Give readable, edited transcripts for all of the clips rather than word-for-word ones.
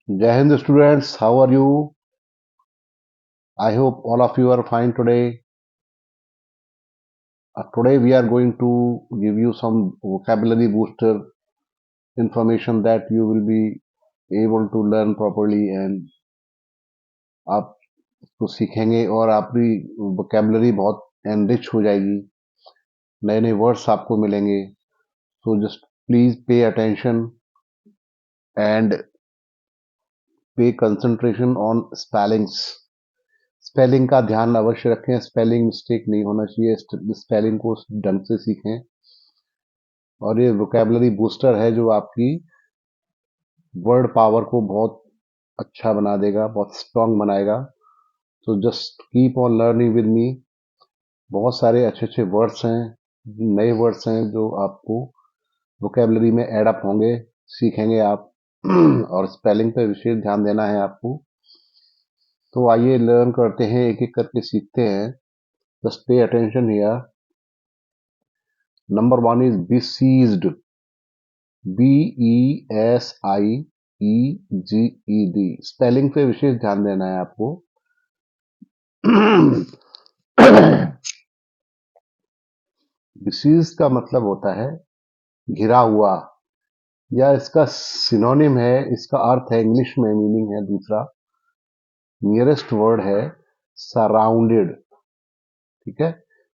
Jai Hind students, how are you? I hope all of you are fine today. Today we are going to give you some vocabulary booster information that you will be able to learn properly and आप उसको सीखेंगे और आपकी vocabulary बहुत enrich हो जाएगी. नए नए वर्ड्स आपको मिलेंगे. So just please pay attention and pay concentration on spellings. Spelling का ध्यान अवश्य रखें. स्पेलिंग मिस्टेक नहीं होना चाहिए. स्पेलिंग को ढंग से सीखें. और ये वोकेबलरी बूस्टर है जो आपकी वर्ड पावर को बहुत अच्छा बना देगा, बहुत स्ट्रांग बनाएगा. तो just keep on learning with me. बहुत सारे अच्छे अच्छे वर्ड्स हैं, नए वर्ड्स हैं जो आपको वोकेबलरी में ऐड अप होंगे, सीखेंगे आप. और स्पेलिंग पे विशेष ध्यान देना है आपको. तो आइए लर्न करते हैं, एक एक करके सीखते हैं. Just pay attention here. Number one is besieged. BESIEGED. Spelling पे विशेष ध्यान देना है आपको. डिसीज का मतलब होता है घिरा हुआ, या इसका सिनोनिम है, इसका अर्थ है, इंग्लिश में मीनिंग है दूसरा, नियरेस्ट वर्ड है सराउंडेड. ठीक है.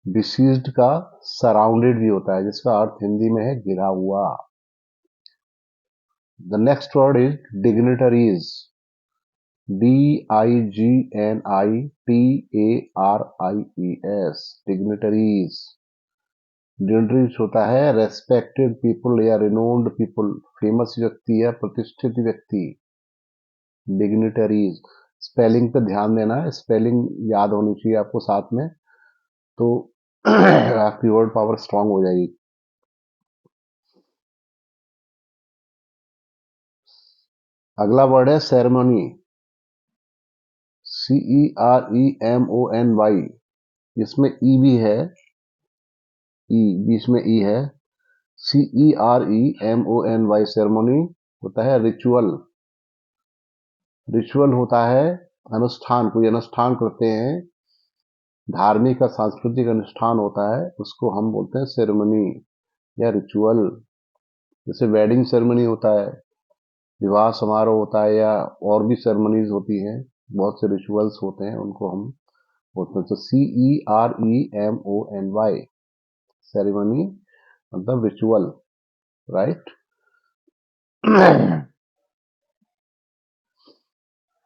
डिसीज्ड का सराउंडेड भी होता है, जिसका अर्थ हिंदी में है घिरा हुआ. The next word is dignitaries. DIGNITARIES. Dignitaries. Dignitaries होता है रेस्पेक्टेड पीपल या रिनोन्ड पीपल, फेमस व्यक्ति या प्रतिष्ठित व्यक्ति. डिग्निटरीज. स्पेलिंग पे ध्यान देना है, स्पेलिंग याद होनी चाहिए आपको साथ में, तो आपकी वर्ड पावर स्ट्रांग हो जाएगी. अगला वर्ड है सेरेमनी. CEREMONY. इसमें ई भी है, ई बीच में ई है. CEREMONY. सेरेमनी होता है रिचुअल. रिचुअल होता है अनुष्ठान, कोई अनुष्ठान करते हैं, धार्मिक या सांस्कृतिक अनुष्ठान होता है, उसको हम बोलते हैं सेरेमनी या रिचुअल. जैसे वेडिंग सेरेमनी होता है, विवाह समारोह होता है, या और भी सेरेमनीज होती हैं, बहुत से रिचुअल्स होते हैं, उनको हम बोलते हैं. तो CEREMONY. सेरेमनी मतलब रिचुअल, राइट.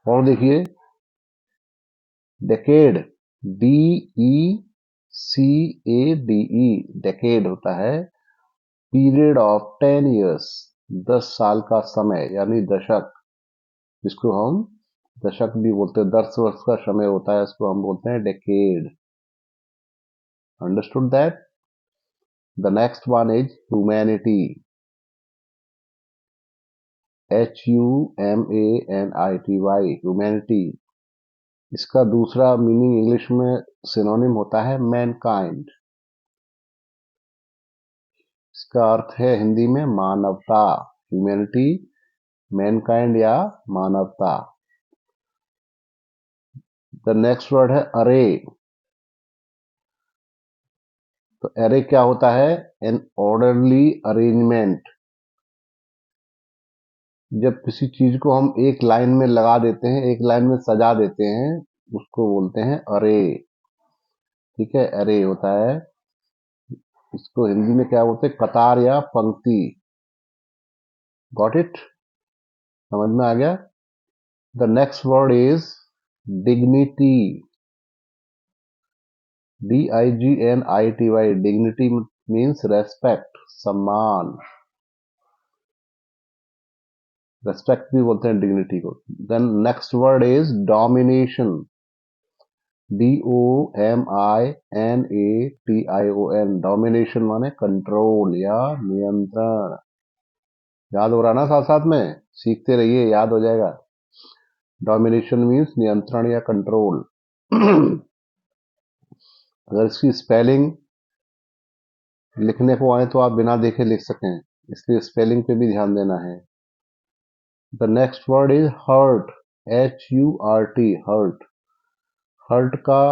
और देखिए डेकेड. DECADE. डेकेड होता है पीरियड ऑफ 10 years. 10 साल का समय यानी दशक, जिसको हम दशक भी बोलते हैं. 10 वर्ष का समय होता है, इसको हम बोलते हैं decade. Understood that. The next one is humanity. HUMANITY. Humanity. इसका दूसरा मीनिंग इंग्लिश में सिनोनिम होता है मैनकाइंड. इसका अर्थ है हिंदी में मानवता. ह्यूमैनिटी, मैनकाइंड या मानवता. द नेक्स्ट वर्ड है अरे. तो अरे क्या होता है? An orderly arrangement. जब किसी चीज को हम एक लाइन में लगा देते हैं, एक लाइन में सजा देते हैं, उसको बोलते हैं अरे. ठीक है, अरे होता है. इसको हिंदी में क्या बोलते हैं? कतार या पंक्ति. Got it? समझ में आ गया. The next word is dignity. DIGNITY. Dignity means respect, सम्मान. रेस्पेक्ट भी बोलते हैं डिग्निटी को. Then next word is domination. DOMINATION. Domination माने कंट्रोल या नियंत्रण. याद हो रहा ना? साथ साथ में सीखते रहिए, याद हो जाएगा. डोमिनेशन मीन्स नियंत्रण या कंट्रोल. अगर इसकी स्पेलिंग लिखने को आए तो आप बिना देखे लिख सकें, इसलिए स्पेलिंग पे भी ध्यान देना है. The next word is hurt, HURT, hurt. Hurt का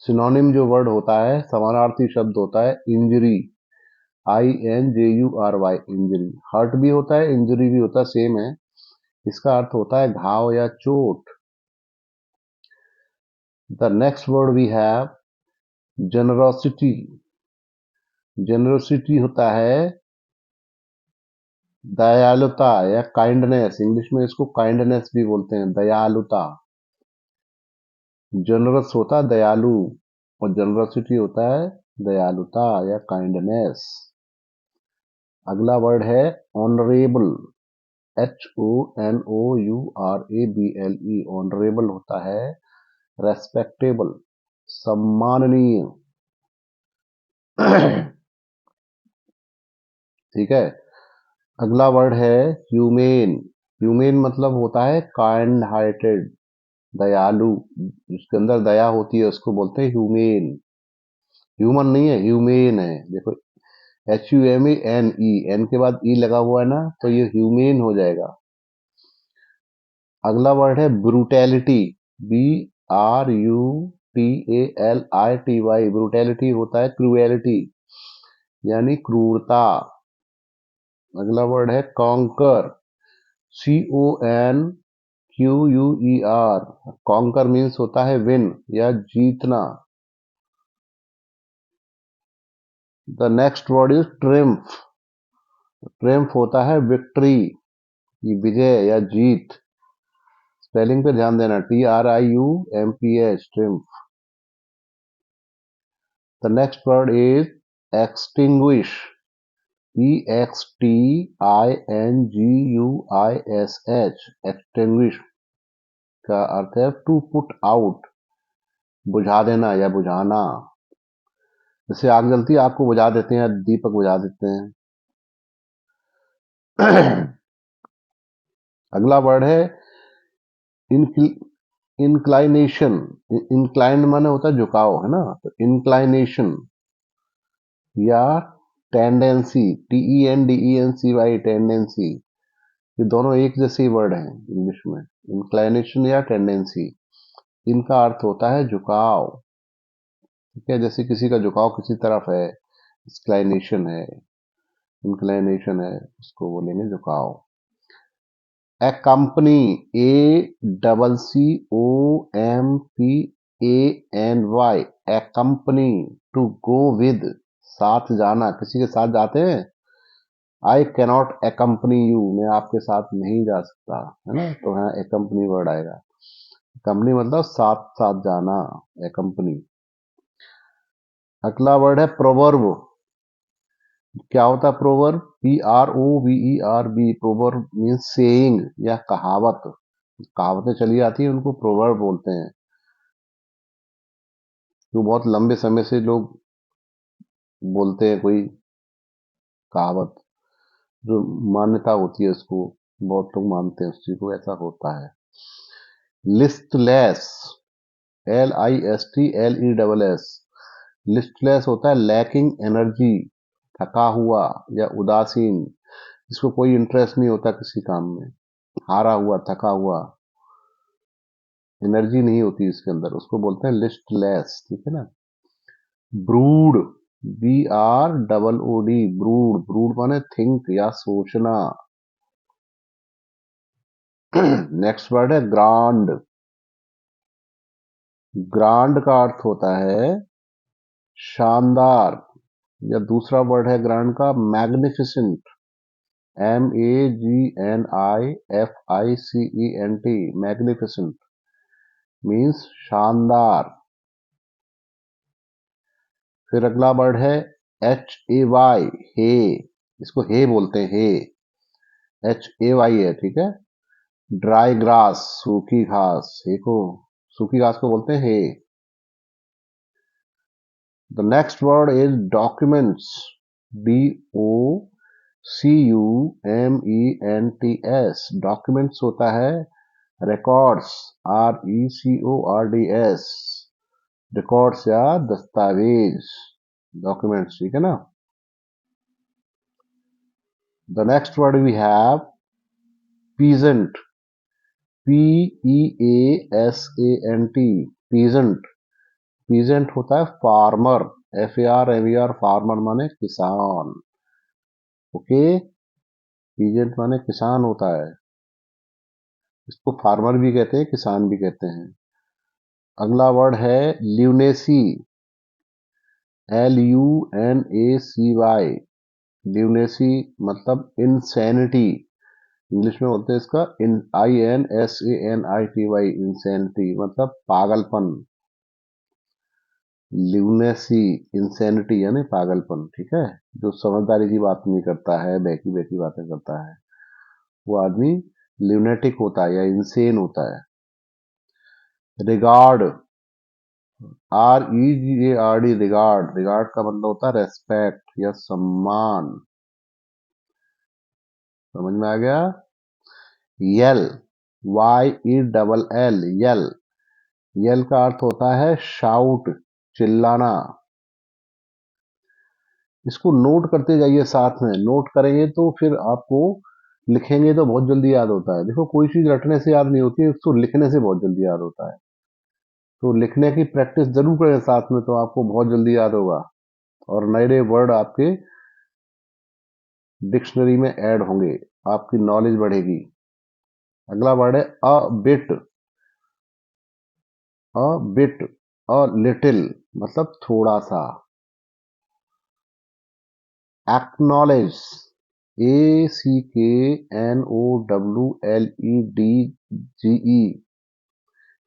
सिनोनिम जो वर्ड होता है, समानार्थी शब्द होता है इंजरी, INJURY, इंजरी। हर्ट भी होता है, इंजरी भी होता है, सेम है। इसका अर्थ होता है घाव या चोट। The next word we have generosity. Generosity होता है दयालुता या काइंडनेस, इंग्लिश में इसको काइंडनेस भी बोलते हैं, दयालुता। जनरस होता है दयालु और जनरसिटी होता है दयालुता या काइंडनेस। अगला वर्ड है ऑनरेबल, HONOURABLE, ऑनरेबल होता है रेस्पेक्टेबल, सम्माननीय। ठीक है। अगला वर्ड है ह्यूमेन। ह्यूमेन मतलब होता है काइंड हार्टेड, दयालु, जिसके अंदर दया होती है उसको बोलते हैं ह्यूमेन। ह्यूमन नहीं है, ह्यूमेन है। देखो, HUMANE, एन के बाद ई लगा हुआ है ना, तो ये ह्यूमेन हो जाएगा। अगला वर्ड है ब्रूटैलिटी, BRUTALITY, ब्रूटैलिटी होता है क्रूएलिटी यानी क्रूरता। अगला वर्ड है कॉन्कर, CONQUER, कॉन्कर मीन्स होता है विन या जीतना। The next word is triumph. Triumph होता है विक्ट्री, विजय या जीत। स्पेलिंग पे ध्यान देना, TRIUMPH, triumph. The next word is extinguish, EXTINGUISH, extinguish का अर्थ है टू पुट आउट, बुझा देना या बुझाना। जैसे आग जलती है, आग को बुझा देते हैं, दीपक बुझा देते हैं। अगला वर्ड है इंक्लाइनेशन। इंक्लाइंड माने होता है झुकाव, है ना, तो इंक्लाइनेशन या टेंडेंसी, TENDENCY, टेंडेंसी। ये दोनों एक जैसे ही वर्ड हैं इंग्लिश में, इंक्लाइनेशन या टेंडेंसी। इनका अर्थ होता है झुकाव। ठीक है, जैसे किसी का झुकाव किसी तरफ है, इंक्लाइनेशन है, उसको बोलेंगे झुकाव। A company, ACCOMPANY, a company, to go with, साथ जाना, किसी के साथ जाते हैं। आई कैनॉट accompany यू, मैं आपके साथ नहीं जा सकता, है ना, तो यहाँ accompany वर्ड आएगा। कंपनी मतलब साथ साथ जाना, accompany। अगला वर्ड है प्रोवर्ब। क्या होता है proverb? PROVERB, proverb means saying या कहावत। कहावतें चली आती है, उनको प्रोवर्ब बोलते हैं। जो बहुत लंबे समय से लोग बोलते हैं, कोई कहावत जो मान्यता होती है, उसको बहुत लोग मानते हैं, उस चीज को, ऐसा होता है। लिस्टलेस, LISTLESS, लिस्टलेस होता है लैकिंग एनर्जी, थका हुआ या उदासीन, जिसको कोई इंटरेस्ट नहीं होता किसी काम में, हारा हुआ, थका हुआ, एनर्जी नहीं होती इसके अंदर, उसको बोलते हैं लिस्टलेस। ठीक है ना। ब्रूड, BROOD, ब्रूड, ब्रूड माने थिंक या सोचना। नेक्स्ट वर्ड है ग्रांड। ग्रांड का अर्थ होता है शानदार, या दूसरा वर्ड है ग्रांड का मैग्निफिसेंट, MAGNIFICENT, मैग्निफिसेंट मीन्स शानदार। फिर अगला वर्ड है HAY, हे, इसको हे बोलते हैं, हे, HAY है। ठीक है। ड्राई ग्रास, सूखी घास, हे को, सूखी घास को बोलते हैं हे। The next word is documents, DOCUMENTS, documents होता है रिकॉर्ड्स, RECORDS, रिकॉर्ड्स या दस्तावेज, डॉक्यूमेंट्स। ठीक है ना। The next word we have peasant, PEASANT, peasant. Peasant होता है फार्मर, FARMER, फार्मर माने किसान। ओके, पीजेंट माने किसान होता है, इसको फार्मर भी कहते हैं, किसान भी कहते हैं। अगला वर्ड है ल्यूनेसी, LUNACY। ल्यूनेसी मतलब इंसैनिटी, इंग्लिश में बोलते हैं इसका INSANITY, इंसैनिटी मतलब पागलपन। ल्यूनेसी, इंसैनिटी यानी पागलपन, ठीक है। जो समझदारी की बात नहीं करता है, बहकी बहकी बातें करता है, वो आदमी ल्यूनेटिक होता है या इंसेन होता है। रिगार्ड, REGARD, रिगार्ड, रिगार्ड का मतलब होता है रेस्पेक्ट या सम्मान। समझ में आ गया। यल, YELL, यल, यल का अर्थ होता है शाउट, चिल्लाना। इसको नोट करते जाइए, साथ में नोट करेंगे तो फिर आपको लिखेंगे तो बहुत जल्दी याद होता है। देखो, कोई चीज रटने से याद नहीं होती है, उसको लिखने से बहुत जल्दी याद होता है। तो लिखने की प्रैक्टिस जरूर करें साथ में, तो आपको बहुत जल्दी याद होगा और नए नए वर्ड आपके डिक्शनरी में ऐड होंगे, आपकी नॉलेज बढ़ेगी। अगला वर्ड है a bit, a bit, a little मतलब थोड़ा सा। एक्नॉलेज, ACKNOWLEDGE,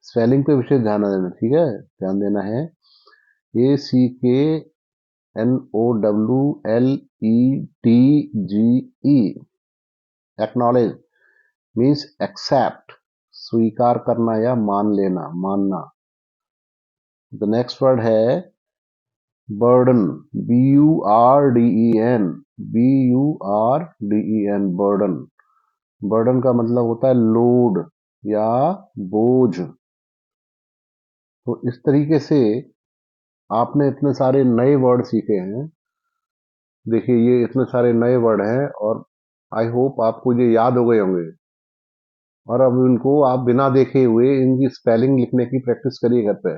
स्पेलिंग पे विशेष ध्यान देना, ठीक है, ध्यान देना है। ACKNOWLEDGE, एक्नॉलेज मीन्स एक्सेप्ट, स्वीकार करना या मान लेना, मानना। द नेक्स्ट वर्ड है burden, BURDEN, BURDEN, burden. Burden का मतलब होता है लोड या बोझ। तो इस तरीके से आपने इतने सारे नए वर्ड सीखे हैं। देखिए, ये इतने सारे नए वर्ड हैं और आई होप आपको ये याद हो गए होंगे। और अब इनको आप बिना देखे हुए इनकी स्पेलिंग लिखने की प्रैक्टिस करिए घर पे,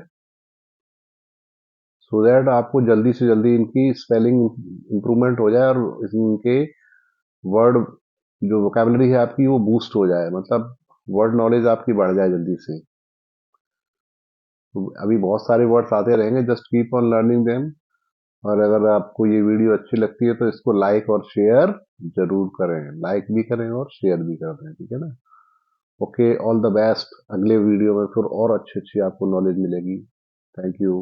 सो दैट आपको जल्दी से जल्दी इनकी स्पेलिंग इंप्रूवमेंट हो जाए और इनके वर्ड जो वोकेबलरी है आपकी वो बूस्ट हो जाए, मतलब वर्ड नॉलेज आपकी बढ़ जाए जल्दी से। तो अभी बहुत सारे वर्ड्स आते रहेंगे, just keep on learning them. और अगर आपको ये वीडियो अच्छी लगती है तो इसको लाइक और शेयर जरूर करें, लाइक भी करें और शेयर भी करें, ठीक है ना। Okay, all the best. अगले वीडियो में फिर और अच्छी अच्छी आपको नॉलेज मिलेगी। Thank you.